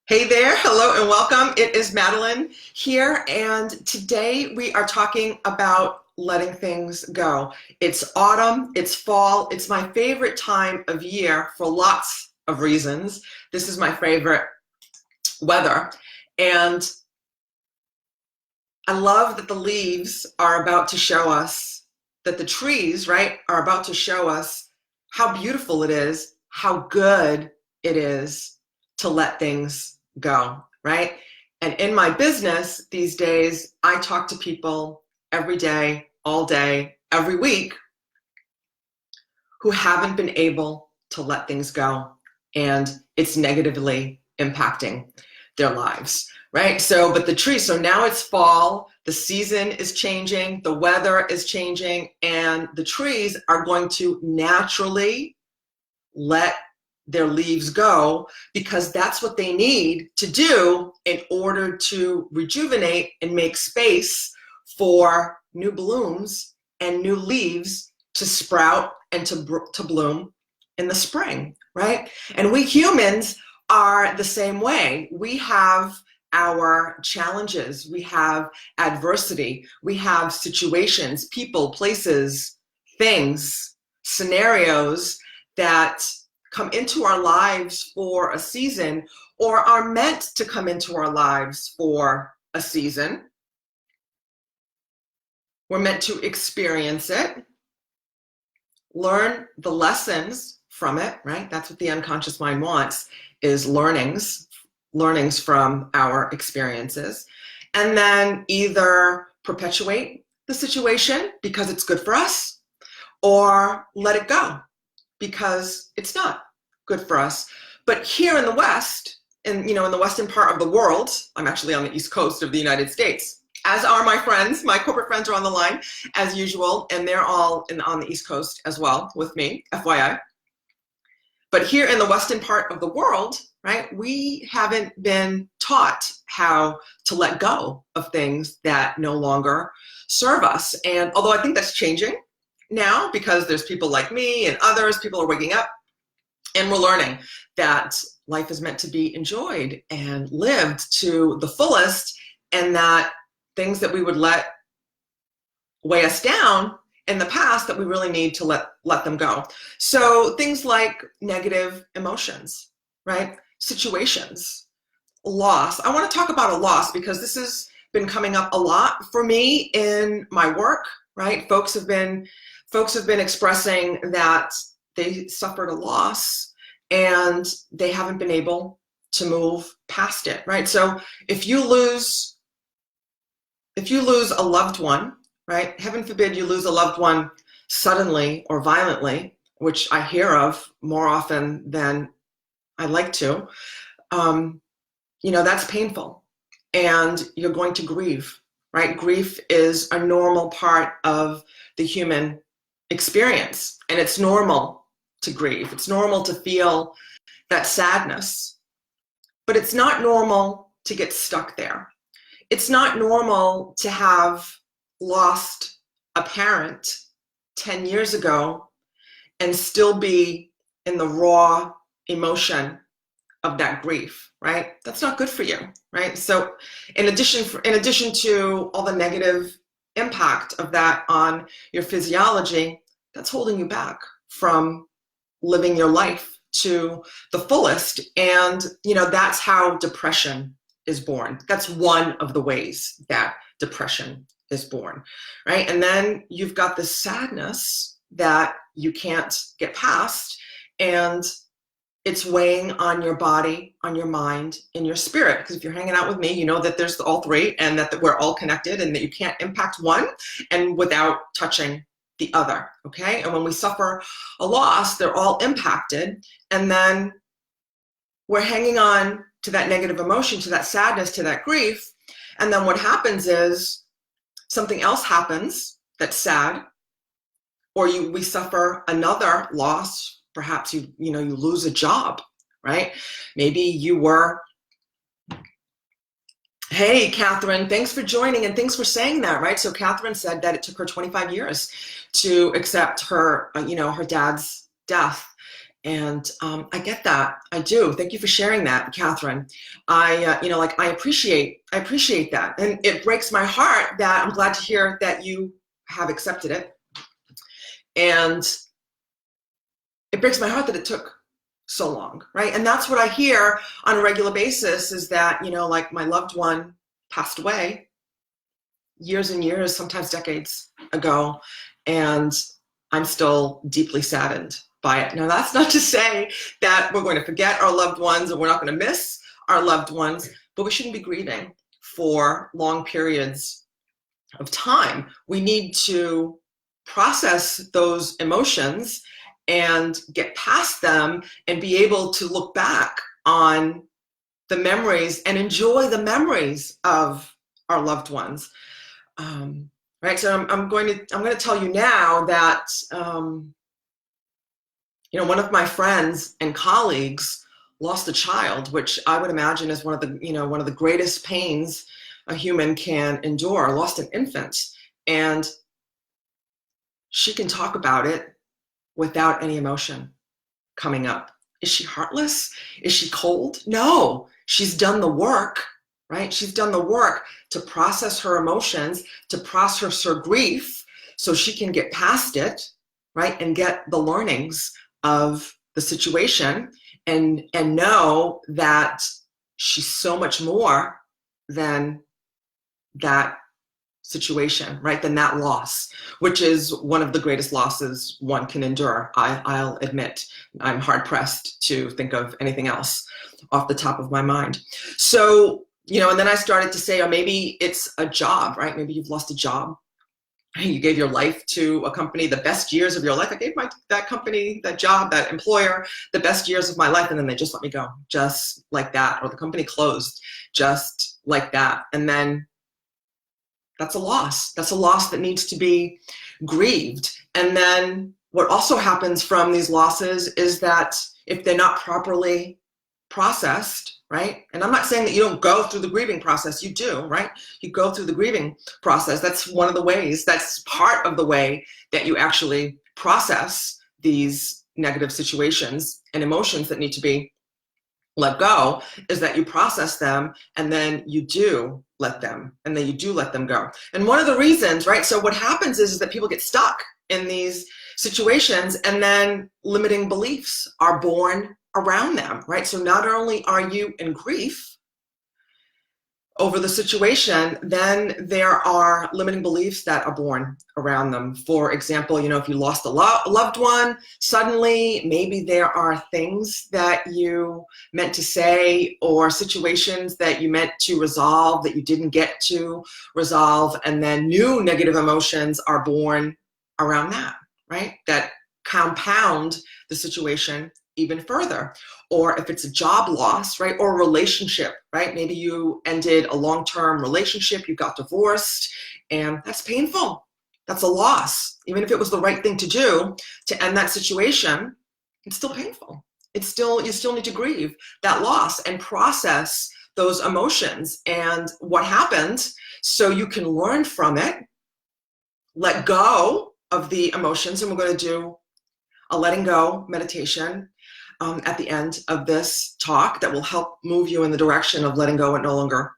Hey there, hello and welcome. It is Madeline here, and today we are talking about letting things go. It's autumn, it's fall, it's my favorite time of year for lots of reasons. This is my favorite weather, and I love that the leaves are about to show us, that the trees, right, are about to show us how beautiful it is, how good it is to let things go, right? And in my business these days, I talk to people every day, all day, every week who haven't been able to let things go, and it's negatively impacting their lives, right? So, but the tree, so now it's fall, the season is changing, the weather is changing, and the trees are going to naturally let their leaves go because that's what they need to do in order to rejuvenate and make space for new blooms and new leaves to sprout and to bloom in the spring, right? And we humans are the same way. We have our challenges, we have adversity, we have situations, people, places, things, scenarios that come into our lives for a season or are meant to come into our lives for a season. We're meant to experience it, learn the lessons from it, right? That's what the unconscious mind wants, is learnings from our experiences, and then either perpetuate the situation because it's good for us or let it go because it's not good for us. But here in the West, in the western part of the world, I'm actually on the East Coast of the United States, as are my friends. My corporate friends are on the line as usual, and they're all on the East Coast as well with me, FYI. But here in the western part of the world, right, we haven't been taught how to let go of things that no longer serve us. And although I think that's changing now because there's people like me and others, people are waking up and we're learning that life is meant to be enjoyed and lived to the fullest, and that things that we would let weigh us down in the past, that we really need to let them go. So things like negative emotions, right? Situations, loss. I want to talk about a loss because this has been coming up a lot for me in my work, right? Folks have been expressing that they suffered a loss and they haven't been able to move past it, right? So if you lose a loved one, right? Heaven forbid you lose a loved one suddenly or violently, which I hear of more often than I'd like to. That's painful, and you're going to grieve, right? Grief is a normal part of the human experience, and it's normal to grieve. It's normal to feel that sadness, but it's not normal to get stuck there. It's not normal to have lost a parent 10 years ago and still be in the raw emotion of that grief, right? That's not good for you, right? So in addition to all the negative impact of that on your physiology, that's holding you back from living your life to the fullest. And that's how depression is born. That's one of the ways that depression is born, right? And then you've got this sadness that you can't get past, and it's weighing on your body, on your mind, and your spirit. Because if you're hanging out with me, you know that there's all three, and that we're all connected, and that you can't impact one and without touching the other, okay? And when we suffer a loss, they're all impacted, and then we're hanging on to that negative emotion, to that sadness, to that grief, and then what happens is something else happens that's sad, or we suffer another loss. Perhaps you lose a job, right? Maybe you were, hey, Catherine, thanks for joining and thanks for saying that, right? So Catherine said that it took her 25 years to accept her, her dad's death. And I get that. I do. Thank you for sharing that, Catherine. I appreciate that. And it breaks my heart that I'm glad to hear that you have accepted it. And it breaks my heart that it took so long, right? And that's what I hear on a regular basis is that, like my loved one passed away years and years, sometimes decades ago, and I'm still deeply saddened by it. Now, that's not to say that we're going to forget our loved ones and we're not going to miss our loved ones, but we shouldn't be grieving for long periods of time. We need to process those emotions and get past them and be able to look back on the memories and enjoy the memories of our loved ones. Right. So I'm going to tell you now that, one of my friends and colleagues lost a child, which I would imagine is one of the greatest pains a human can endure, lost an infant. And she can talk about it without any emotion coming up. Is she heartless? Is she cold? No, she's done the work, right? She's done the work to process her emotions, to process her grief so she can get past it, right? And get the learnings of the situation and know that she's so much more than that situation, right? Than that loss, which is one of the greatest losses one can endure. I'll admit, I'm hard pressed to think of anything else off the top of my mind. So, and then I started to say, oh, maybe it's a job, right? Maybe you've lost a job. You gave your life to a company, the best years of your life. I gave that company, that job, that employer, the best years of my life, and then they just let me go, just like that. Or the company closed, just like that. And then that's a loss. That's a loss that needs to be grieved. And then what also happens from these losses is that if they're not properly processed, right? And I'm not saying that you don't go through the grieving process. You do, right? You go through the grieving process. That's one of the ways, that's part of the way that you actually process these negative situations and emotions that need to be let go, is that you process them and then you do let them, and then you do let them go. And one of the reasons, right? So what happens is that people get stuck in these situations and then limiting beliefs are born around them, right? So not only are you in grief over the situation, then there are limiting beliefs that are born around them. For example, if you lost a loved one, suddenly maybe there are things that you meant to say or situations that you meant to resolve that you didn't get to resolve, and then new negative emotions are born around that, right? That compound the situation even further. Or if it's a job loss, right? Or a relationship, right? Maybe you ended a long-term relationship, you got divorced, and that's painful. That's a loss. Even if it was the right thing to do to end that situation, it's still painful. You still need to grieve that loss and process those emotions and what happened so you can learn from it, let go of the emotions. And we're going to do a letting go meditation at the end of this talk that will help move you in the direction of letting go what no longer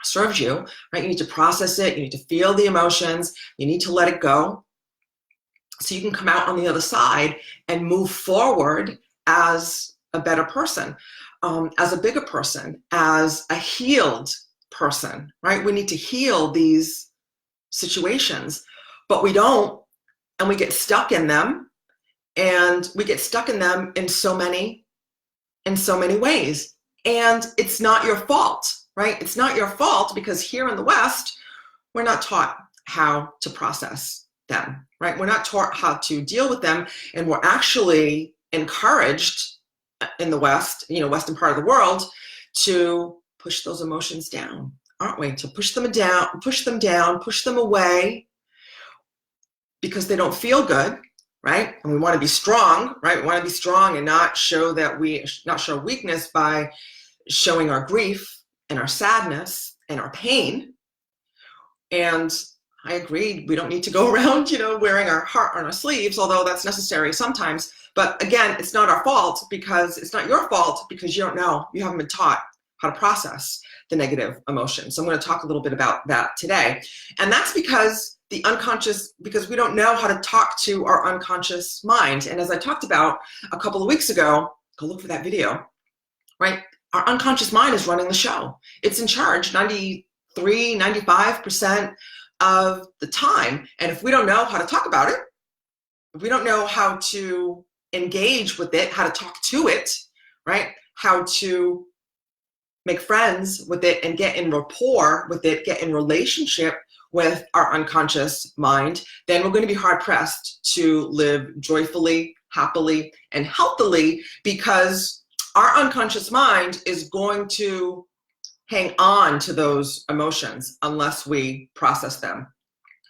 serves you, right? You need to process it. You need to feel the emotions. You need to let it go so you can come out on the other side and move forward as a better person, as a bigger person, as a healed person, right? We need to heal these situations, but we don't, and we get stuck in them. And we get stuck in them in so many ways. And it's not your fault, right? It's not your fault because here in the West, we're not taught how to process them, right? We're not taught how to deal with them. And we're actually encouraged in the West, Western part of the world, to push those emotions down, aren't we? To push them down, push them away because they don't feel good. Right? And we want to be strong, right? We want to be strong and not show weakness by showing our grief and our sadness and our pain. And I agree. We don't need to go around, wearing our heart on our sleeves, although that's necessary sometimes. But again, it's not our fault, because it's not your fault, because you don't know. You haven't been taught how to process the negative emotions. So I'm going to talk a little bit about that today. And that's because because we don't know how to talk to our unconscious mind. And as I talked about a couple of weeks ago, go look for that video, right? Our unconscious mind is running the show. It's in charge 93, 95% of the time. And if we don't know how to talk about it, if we don't know how to engage with it, how to talk to it, right? How to make friends with it and get in rapport with it, get in relationship with our unconscious mind, then we're going to be hard pressed to live joyfully, happily, and healthily, because our unconscious mind is going to hang on to those emotions unless we process them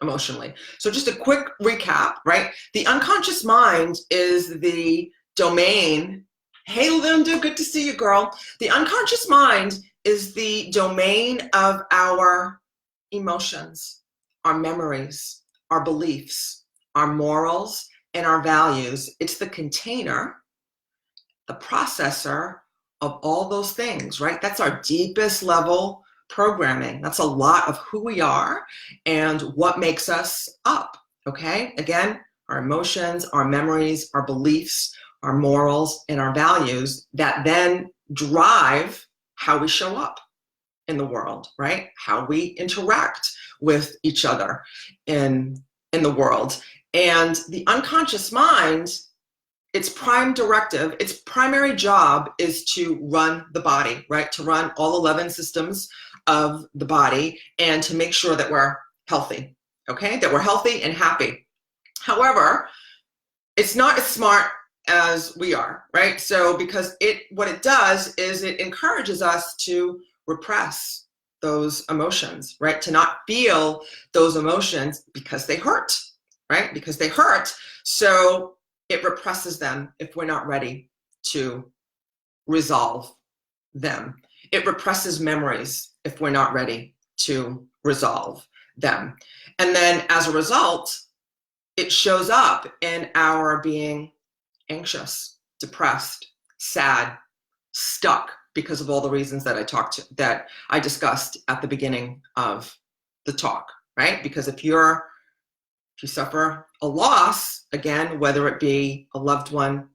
emotionally. So just a quick recap, right? The unconscious mind is the domain. Hey, Linda, good to see you, girl. The unconscious mind is the domain of our emotions, our memories, our beliefs, our morals, and our values. It's the container, the processor of all those things, right? That's our deepest level programming. That's a lot of who we are and what makes us up, okay? Again, our emotions, our memories, our beliefs, our morals, and our values that then drive how we show up in the world, right? How we interact with each other in the world. And the unconscious mind, its prime directive, its primary job is to run the body, right? To run all 11 systems of the body and to make sure that we're healthy, okay? That we're healthy and happy. However, it's not as smart as we are, right? So because what it does is it encourages us to repress those emotions, right? To not feel those emotions because they hurt, right? Because they hurt. So it represses them if we're not ready to resolve them. It represses memories if we're not ready to resolve them. And then as a result, it shows up in our being anxious, depressed, sad, stuck, because of all the reasons that I discussed at the beginning of the talk, right? Because if you suffer a loss, again, whether it be a loved one,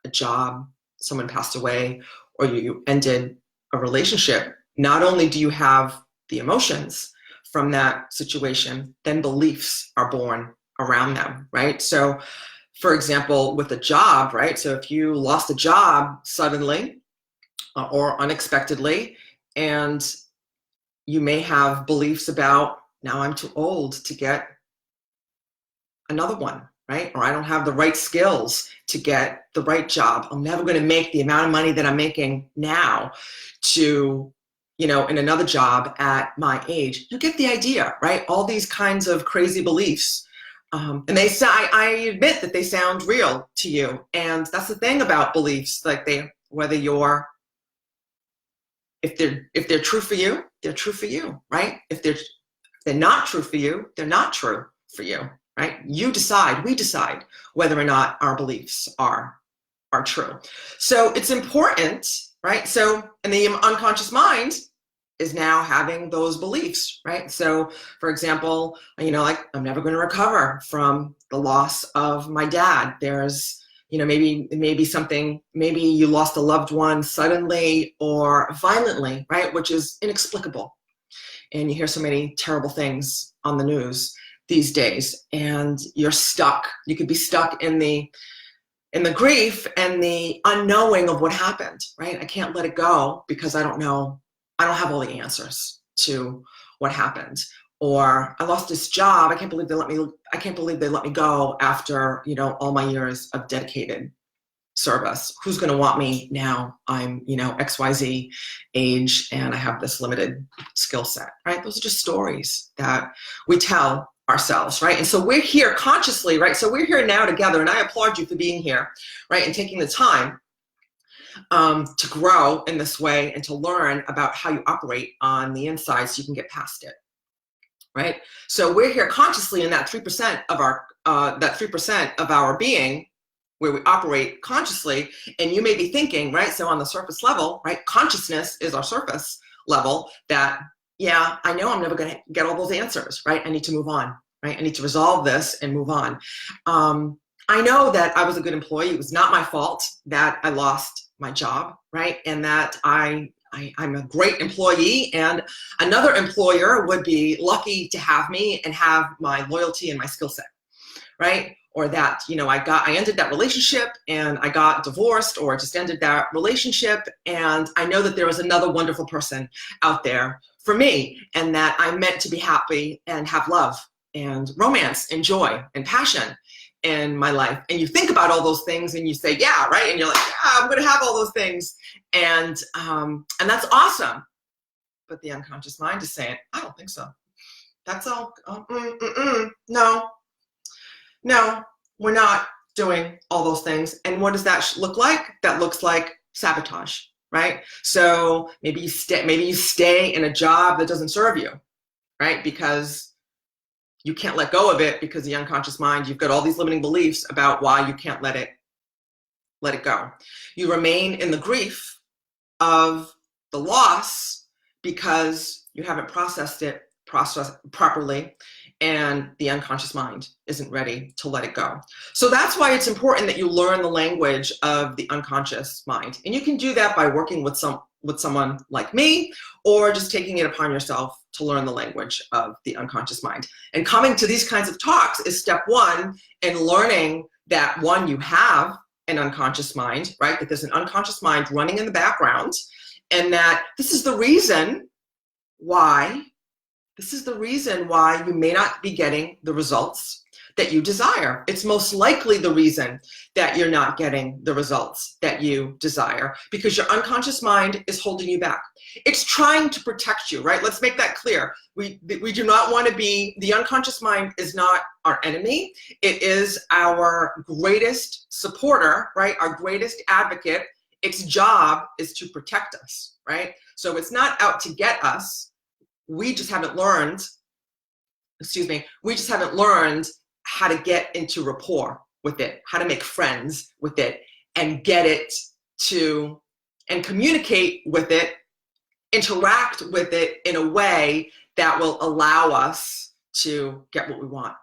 a job, someone passed away, or you ended a relationship, not only do you have the emotions from that situation, then beliefs are born around them, right? So, for example, with a job, right? So if you lost a job suddenly or unexpectedly, and you may have beliefs about, now I'm too old to get another one, right? Or I don't have the right skills to get the right job. I'm never going to make the amount of money that I'm making now to, in another job at my age. You get the idea, right? All these kinds of crazy beliefs. And I admit that they sound real to you. And that's the thing about beliefs, like if they're true for you, they're true for you, right? If they're not true for you, they're not true for you, right? We decide whether or not our beliefs are true. So it's important, right? So, and the unconscious mind is now having those beliefs, right? So, for example, like I'm never going to recover from the loss of my dad. There's, maybe you lost a loved one suddenly or violently, right? Which is inexplicable. And you hear so many terrible things on the news these days, and you're stuck. You could be stuck in the grief and the unknowing of what happened, right? I can't let it go because I don't know. I don't have all the answers to what happened. Or I lost this job. I can't believe they let me go after, all my years of dedicated service. Who's going to want me now? I'm, XYZ age and I have this limited skill set, right? Those are just stories that we tell ourselves, right? And so we're here consciously, right? So we're here now together, and I applaud you for being here, right? And taking the time to grow in this way and to learn about how you operate on the inside so you can get past it, right? So we're here consciously in that 3% of our being, where we operate consciously, and you may be thinking, right? So on the surface level, right? Consciousness is our surface level that, yeah, I know I'm never going to get all those answers, right? I need to move on, right? I need to resolve this and move on. I know that I was a good employee. It was not my fault that I lost my job, right? And that I'm a great employee, and another employer would be lucky to have me and have my loyalty and my skill set, right? Or that, I ended that relationship and I got divorced, or just ended that relationship, and I know that there was another wonderful person out there for me, and that I'm meant to be happy and have love and romance and joy and passion in my life. And you think about all those things and you say, yeah, right? And you're like, yeah, I'm going to have all those things. And that's awesome. But the unconscious mind is saying, I don't think so. That's all. No, we're not doing all those things. And what does that look like? That looks like sabotage, right? So maybe you stay in a job that doesn't serve you, right? Because you can't let go of it, because the unconscious mind, you've got all these limiting beliefs about why you can't let it go. You remain in the grief of the loss because you haven't processed properly, and the unconscious mind isn't ready to let it go. So that's why it's important that you learn the language of the unconscious mind. And you can do that by working with someone like me, or just taking it upon yourself to learn the language of the unconscious mind. And coming to these kinds of talks is step one in learning that, one, you have an unconscious mind, right? That there's an unconscious mind running in the background, and that this is the reason why you may not be getting the results that you desire. It's most likely the reason that you're not getting the results that you desire, because your unconscious mind is holding you back. It's trying to protect you, right? Let's make that clear. We do not want to be, the unconscious mind is not our enemy. It is our greatest supporter, right? Our greatest advocate. Its job is to protect us, right? So it's not out to get us. We just haven't learned how to get into rapport with it, how to make friends with it, and get it to, and communicate with it, interact with it in a way that will allow us to get what we want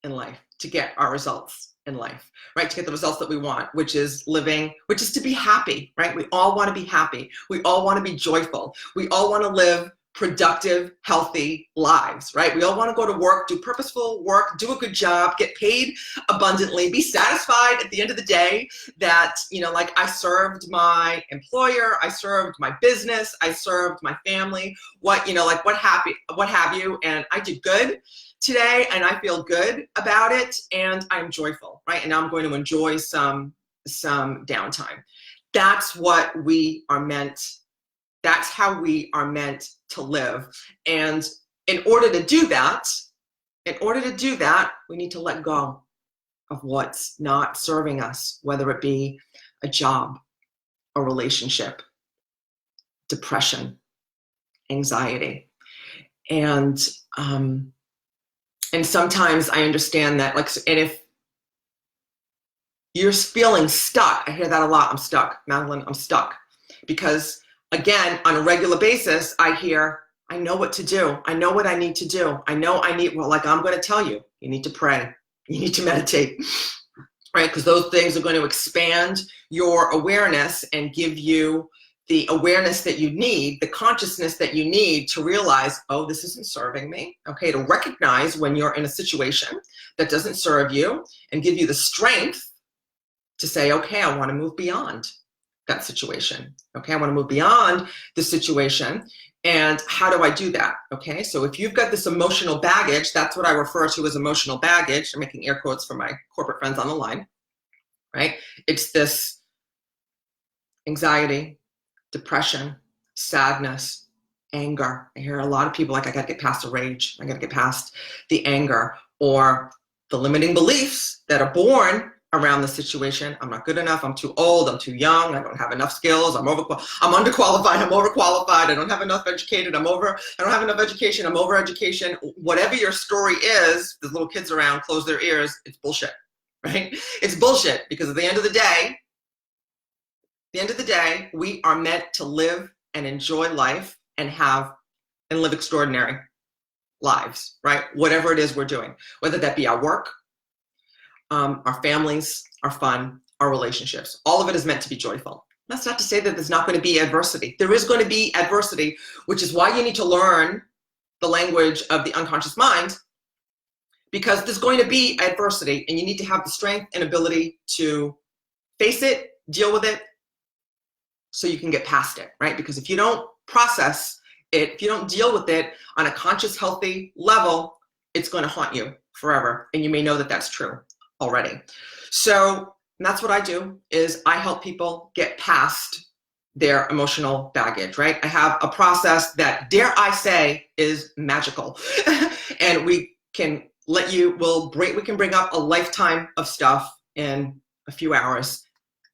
in life, to get our results in life, right? To get the results that we want, which is to be happy, right? We all want to be happy. We all want to be joyful. We all want to live productive, healthy lives, right? We all want to go to work, do purposeful work, do a good job, get paid abundantly, be satisfied at the end of the day that, like, I served my employer, I served my business, I served my family, what have you, and I did good today, and I feel good about it, and I'm joyful, right? And now I'm going to enjoy some downtime. That's how we are meant to live. And in order to do that, we need to let go of what's not serving us, whether it be a job, a relationship, depression, anxiety. And sometimes I understand that, like, and if you're feeling stuck, I hear that a lot. I'm stuck, Madeline, I'm stuck. Because again, on a regular basis, I hear, I know what to do. I know what I need to do. I'm going to tell you, you need to pray. You need to meditate, right? Because those things are going to expand your awareness and give you the awareness that you need, the consciousness that you need to realize, oh, this isn't serving me. Okay, to recognize when you're in a situation that doesn't serve you, and give you the strength to say, okay, I want to move beyond that situation. Okay, I want to move beyond the situation. And how do I do that? Okay, so if you've got this emotional baggage, that's what I refer to as emotional baggage. I'm making air quotes for my corporate friends on the line, right? It's this anxiety, depression, sadness, anger. I hear a lot of people like, I got to get past the rage. I got to get past the anger, or the limiting beliefs that are born around the situation. I'm not good enough. I'm too old. I'm too young. I don't have enough skills. I'm underqualified. I'm overqualified. I don't have enough educated. I don't have enough education. I'm over education. Whatever your story is, the little kids around close their ears. It's bullshit, right? It's bullshit, because at the end of the day, we are meant to live and enjoy life and live extraordinary lives, right? Whatever it is we're doing, whether that be our work, our families, our fun, our relationships. All of it is meant to be joyful. That's not to say that there's not going to be adversity. There is going to be adversity, which is why you need to learn the language of the unconscious mind, because there's going to be adversity, and you need to have the strength and ability to face it, deal with it, so you can get past it, right? Because if you don't process it, if you don't deal with it on a conscious, healthy level, it's going to haunt you forever. And you may know that that's true already. So that's what I do, is I help people get past their emotional baggage, right? I have a process that, dare I say, is magical. And we can bring up a lifetime of stuff in a few hours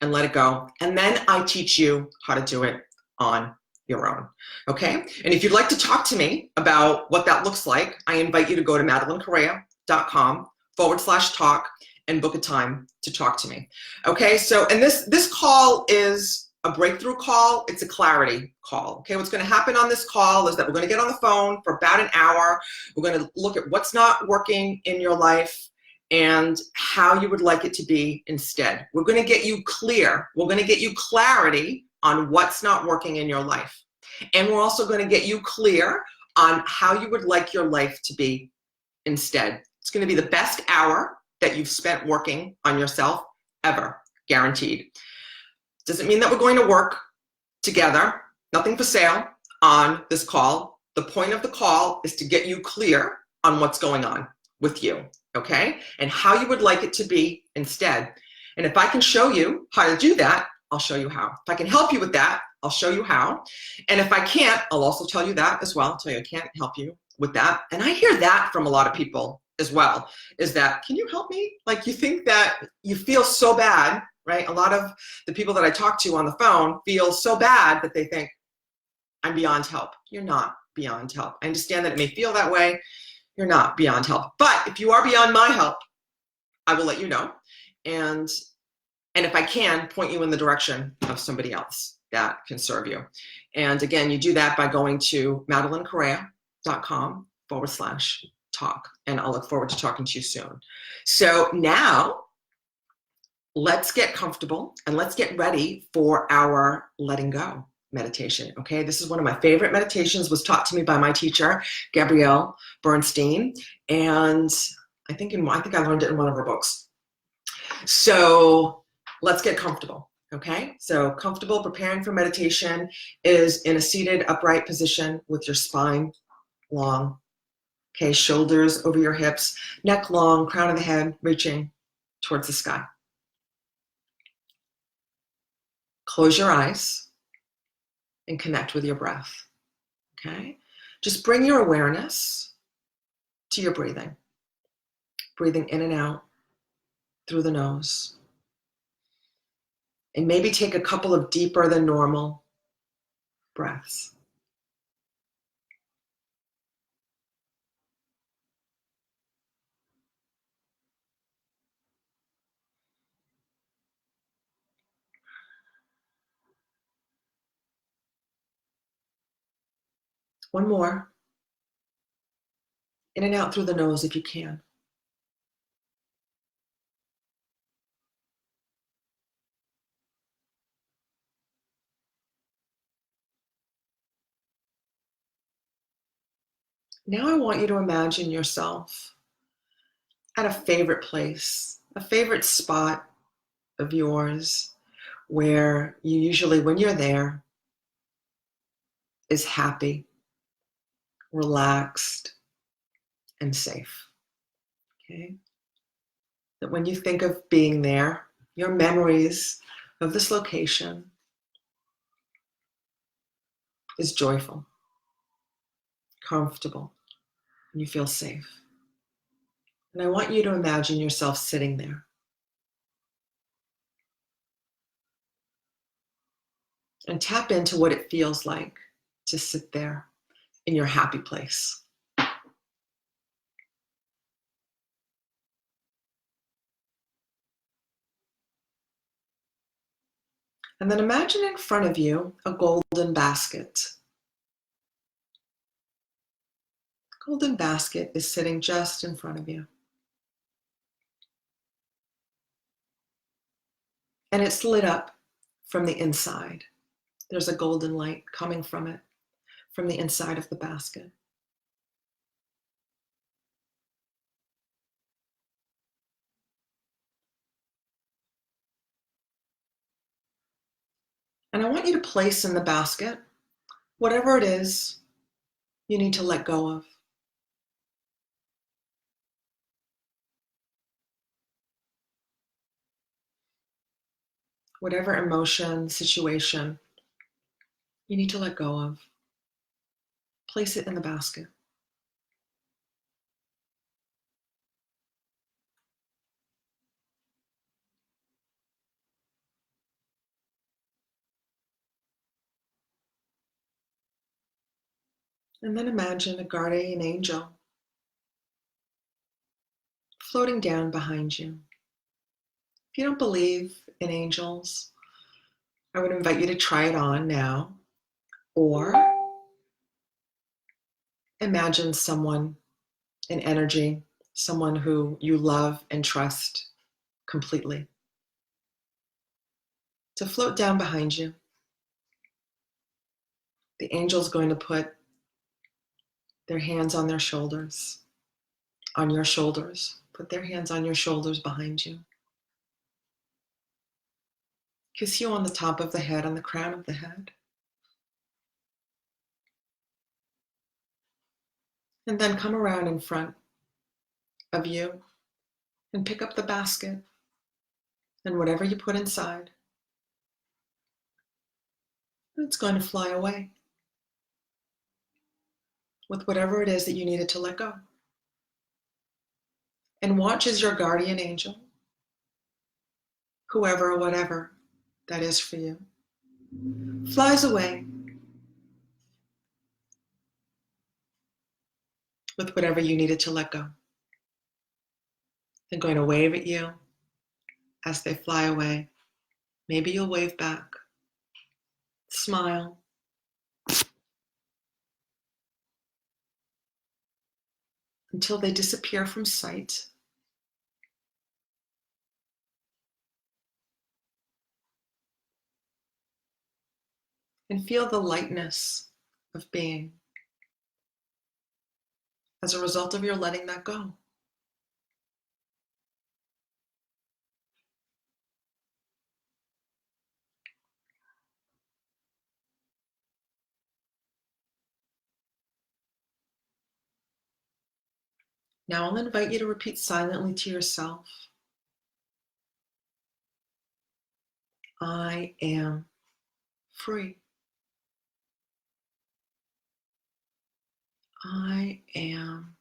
and let it go. And then I teach you how to do it on your own, okay? And if you'd like to talk to me about what that looks like, I invite you to go to MadelineCorrea.com/talk and book a time to talk to me, okay? So, and this call is a breakthrough call. It's a clarity call, okay? What's gonna happen on this call is that we're gonna get on the phone for about an hour. We're gonna look at what's not working in your life and how you would like it to be instead. We're going to get you clear. We're going to get you clarity on what's not working in your life. And we're also going to get you clear on how you would like your life to be instead. It's going to be the best hour that you've spent working on yourself ever, guaranteed. Doesn't mean that we're going to work together, nothing for sale on this call. The point of the call is to get you clear on what's going on with you, okay? And how you would like it to be instead. And if I can show you how to do that, I'll show you how. If I can help you with that, I'll show you how. And if I can't, I'll also tell you that as well. I'll tell you I can't help you with that. And I hear that from a lot of people as well, is that, can you help me? Like, you think that you feel so bad, right? A lot of the people that I talk to on the phone feel so bad that they think, I'm beyond help. You're not beyond help. I understand that it may feel that way. You're not beyond help. But if you are beyond my help, I will let you know. And if I can, point you in the direction of somebody else that can serve you. And again, you do that by going to MadelineCorrea.com/talk. And I'll look forward to talking to you soon. So now, let's get comfortable and let's get ready for our letting go meditation, okay? This is one of my favorite meditations, was taught to me by my teacher, Gabrielle Bernstein, and I think I learned it in one of her books. So let's get comfortable, okay? So comfortable, preparing for meditation is in a seated upright position with your spine long, okay? Shoulders over your hips, neck long, crown of the head reaching towards the sky. Close your eyes and connect with your breath, okay? Just bring your awareness to your breathing. Breathing in and out through the nose. And maybe take a couple of deeper than normal breaths. One more. In and out through the nose if you can. Now I want you to imagine yourself at a favorite place, a favorite spot of yours where you usually, when you're there, is happy, relaxed, and safe, okay? That when you think of being there, your memories of this location is joyful, comfortable, and you feel safe. And I want you to imagine yourself sitting there, and tap into what it feels like to sit there in your happy place. And then imagine in front of you a golden basket. The golden basket is sitting just in front of you. And it's lit up from the inside. There's a golden light coming from it, from the inside of the basket. And I want you to place in the basket whatever it is you need to let go of. Whatever emotion, situation you need to let go of, place it in the basket. And then imagine a guardian angel floating down behind you. If you don't believe in angels, I would invite you to try it on now, or imagine someone, an energy, someone who you love and trust completely, to float down behind you. The angel's going to put their hands on their shoulders, on your shoulders. Put their hands on your shoulders behind you. Kiss you on the top of the head, on the crown of the head. And then come around in front of you and pick up the basket and whatever you put inside. It's going to fly away with whatever it is that you needed to let go. And watch as your guardian angel, whoever or whatever that is for you, flies away with whatever you needed to let go. They're going to wave at you as they fly away. Maybe you'll wave back. Smile. Until they disappear from sight. And feel the lightness of being as a result of your letting that go. Now I'll invite you to repeat silently to yourself. I am free. I am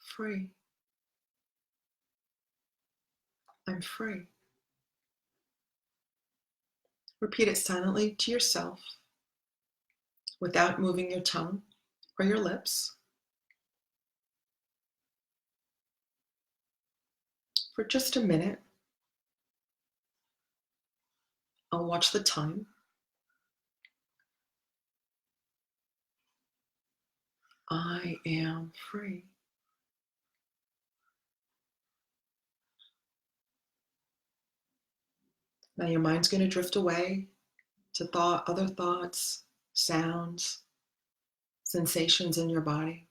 free. I'm free. Repeat it silently to yourself without moving your tongue or your lips for just a minute. I'll watch the time. I am free. Now your mind's going to drift away to other thoughts, sounds, sensations in your body.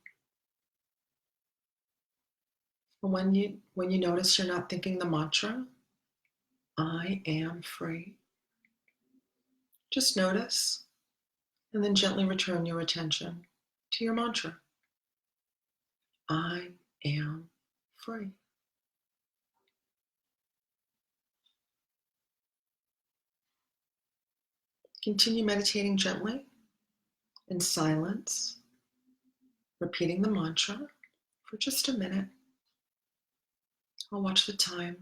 And when you notice you're not thinking the mantra, I am free, just notice and then gently return your attention to your mantra. I am free. Continue meditating gently in silence, repeating the mantra for just a minute. I'll watch the time.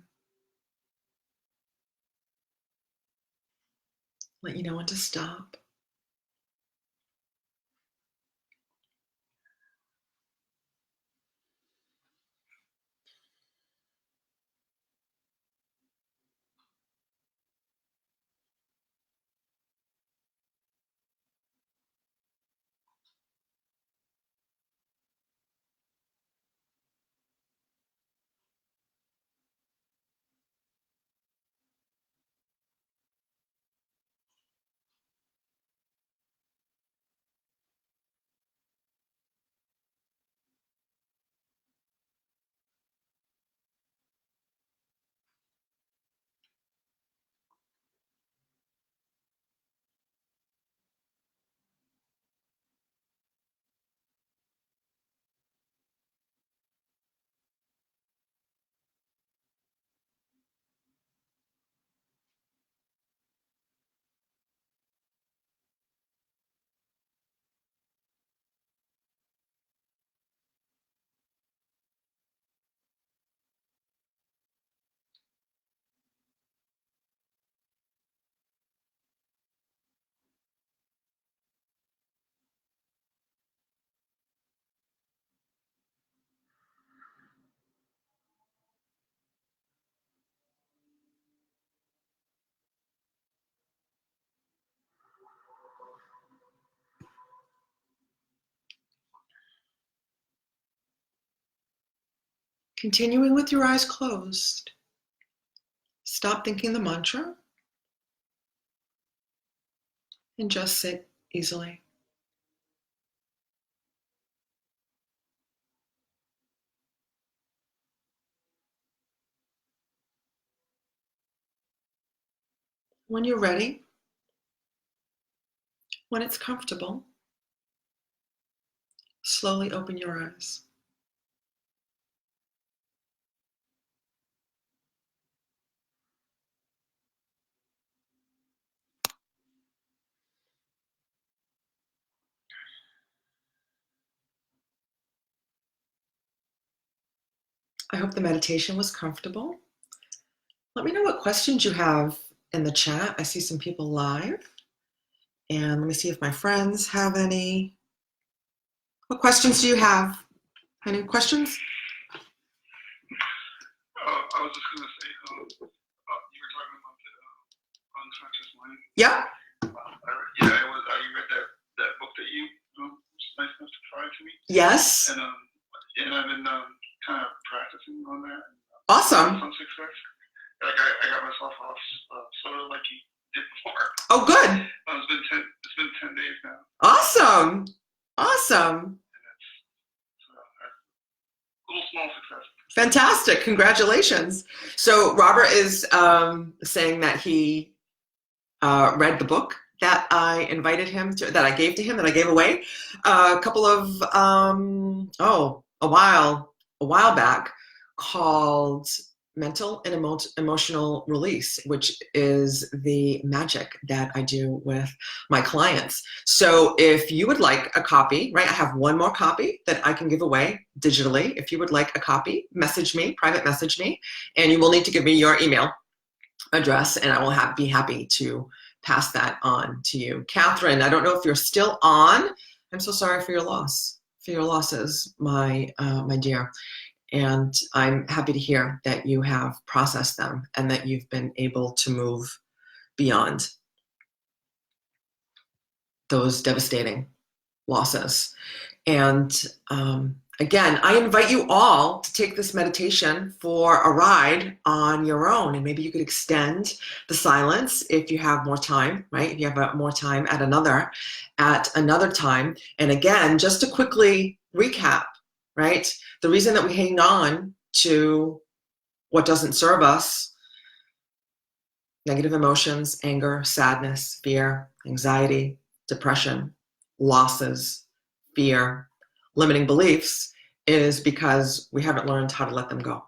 let you know when to stop. Continuing with your eyes closed, stop thinking the mantra and just sit easily. When you're ready, when it's comfortable, slowly open your eyes. I hope the meditation was comfortable. Let me know what questions you have in the chat. I see some people live. And let me see if my friends have any. What questions do you have? Any questions? I was just going to say, you were talking about the unconscious mind. Yeah. I read that book that you was nice enough to try to me. Yes. And I've been kind of practicing on that. Awesome. Some success. Like I got myself off sort of like you did before. Oh, good. It's been 10 days now. Awesome. Awesome. And it's a little small success. Fantastic. Congratulations. So Robert is saying that he read the book that I invited him to, that I gave to him, that I gave away a couple of, a while back, called Mental and Emotional Release, which is the magic that I do with my clients. So if you would like a copy, right, I have one more copy that I can give away digitally. If you would like a copy, message me, private message me, and you will need to give me your email address, and I will be happy to pass that on to you. Catherine, I don't know if you're still on. I'm so sorry for your losses, my dear. And I'm happy to hear that you have processed them and that you've been able to move beyond those devastating losses. And again, I invite you all to take this meditation for a ride on your own. And maybe you could extend the silence if you have more time, right? If you have more time at another time. And again, just to quickly recap, right? The reason that we hang on to what doesn't serve us, negative emotions, anger, sadness, fear, anxiety, depression, losses, fear, limiting beliefs, is because we haven't learned how to let them go.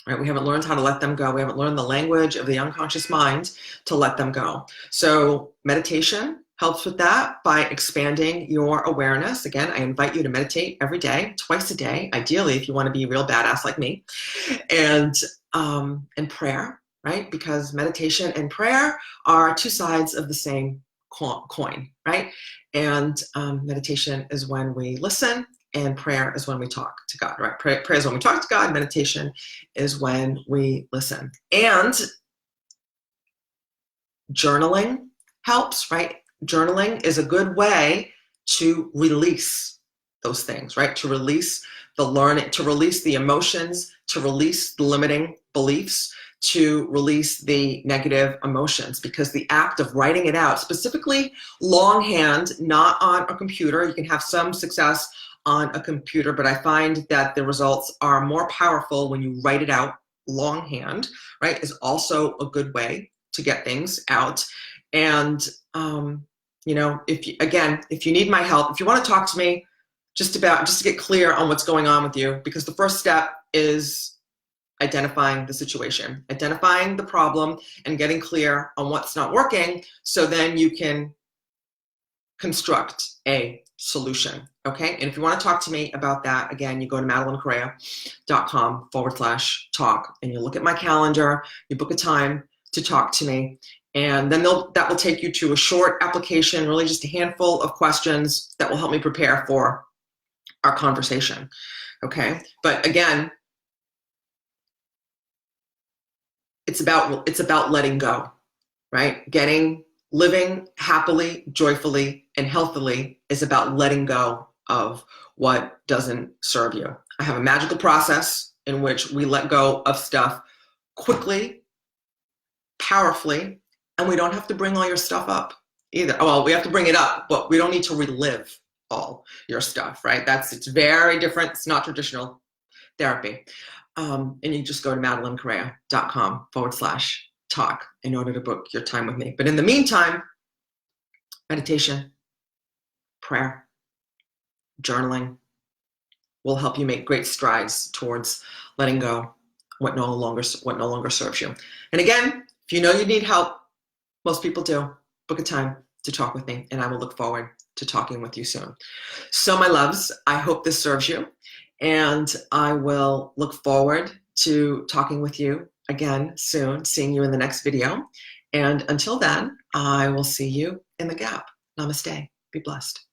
Right? We haven't learned how to let them go. We haven't learned the language of the unconscious mind to let them go. So meditation helps with that by expanding your awareness. Again, I invite you to meditate every day, twice a day, ideally if you want to be a real badass like me, and prayer. right? Because meditation and prayer are two sides of the same coin, right? And meditation is when we listen, and prayer is when we talk to God, right? Prayer is when we talk to God. Meditation is when we listen. And journaling helps, right? Journaling is a good way to release those things, right? To release the learning, to release the emotions, to release the limiting beliefs, to release the negative emotions, because the act of writing it out, specifically longhand, not on a computer. You can have some success on a computer, but I find that the results are more powerful when you write it out longhand, right? Is also a good way to get things out. And you know, if you need my help, if you want to talk to me just to get clear on what's going on with you, because the first step is identifying the situation, identifying the problem, and getting clear on what's not working, so then you can construct a solution. Okay. And if you want to talk to me about that, again, you go to MadelineCorrea.com/talk, and you look at my calendar, you book a time to talk to me, and then that will take you to a short application, really just a handful of questions that will help me prepare for our conversation. Okay. But again, it's about letting go, right? Living happily, joyfully, and healthily is about letting go of what doesn't serve you. I have a magical process in which we let go of stuff quickly, powerfully, and we don't have to bring all your stuff up either. Well, we have to bring it up, but we don't need to relive all your stuff, right? It's very different. It's not traditional therapy. And you just go to MadelineCorrea.com/talk in order to book your time with me. But in the meantime, meditation, prayer, journaling will help you make great strides towards letting go what no longer serves you. And again, if you know you need help, most people do, book a time to talk with me, and I will look forward to talking with you soon. So my loves, I hope this serves you, and I will look forward to talking with you again soon, seeing you in the next video. And until then, I will see you in the gap. Namaste. Be blessed.